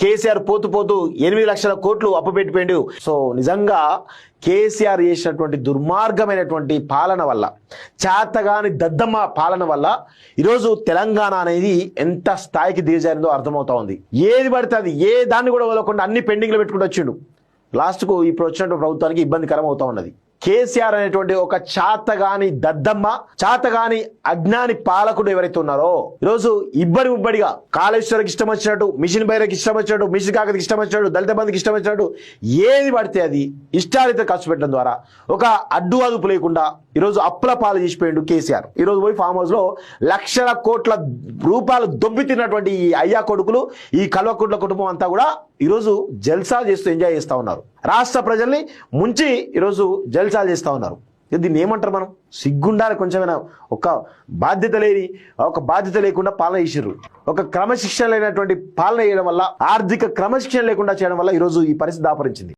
కేసీఆర్ పోతూ పోతూ 8 లక్షల కోట్లు అప్పపెట్టిపోయిండు. సో నిజంగా కేసీఆర్ చేసినటువంటి దుర్మార్గమైనటువంటి పాలన వల్ల, చేతగాని దద్దమ్మ పాలన వల్ల ఈరోజు తెలంగాణ అనేది ఎంత స్థాయికి దిగజారిందో అర్థమవుతా ఉంది. ఏది పడితే అది, ఏ దాన్ని కూడా వదలకుండా అన్ని పెండింగ్లో పెట్టుకుంటూ వచ్చిండు. లాస్ట్కు ఇప్పుడు వచ్చినటువంటి ప్రభుత్వానికి ఇబ్బందికరం అవుతా ఉన్నది. కేసీఆర్ అనేటువంటి ఒక చాతగాని దద్దమ్మ, చాతగాని అజ్ఞాని పాలకుడు ఎవరైతే ఉన్నారో ఈరోజు ఇబ్బడిగా కాళేశ్వరికి ఇష్టం వచ్చినట్టు, మిషన్ బైరకి ఇష్టం వచ్చినట్టు, మిషన్ కాకకి ఇష్టం వచ్చినట్టు, దళిత బంధుకి ఇష్టం వచ్చినట్టు ఏది పడితే అది ఇష్టాలైతే ఖర్చు పెట్టడం ద్వారా ఒక అడ్డు అదుపు లేకుండా ఈరోజు అప్పుల పాలు చేసిపోయిండు కేసీఆర్. ఈరోజు పోయి ఫామ్ హౌస్ లో లక్షల కోట్ల రూపాయలు దొబ్బి తిన్నటువంటి ఈ అయ్యా కొడుకులు, ఈ కల్వకుంట్ల కుటుంబం అంతా కూడా ఈరోజు జల్సా చేస్తూ ఎంజాయ్ చేస్తూ ఉన్నారు. రాష్ట్ర ప్రజల్ని ముంచి ఈరోజు జల్సాలు చేస్తూ ఉన్నారు. దీన్ని ఏమంటారు? మనం సిగ్గుండాలి కొంచెమైనా. ఒక బాధ్యత లేకుండా పాలన చేసిర్రు. ఒక క్రమశిక్షణ లేనటువంటి పాలన చేయడం వల్ల, ఆర్థిక క్రమశిక్షణ లేకుండా చేయడం వల్ల ఈరోజు ఈ పరిస్థితి దాపరించింది.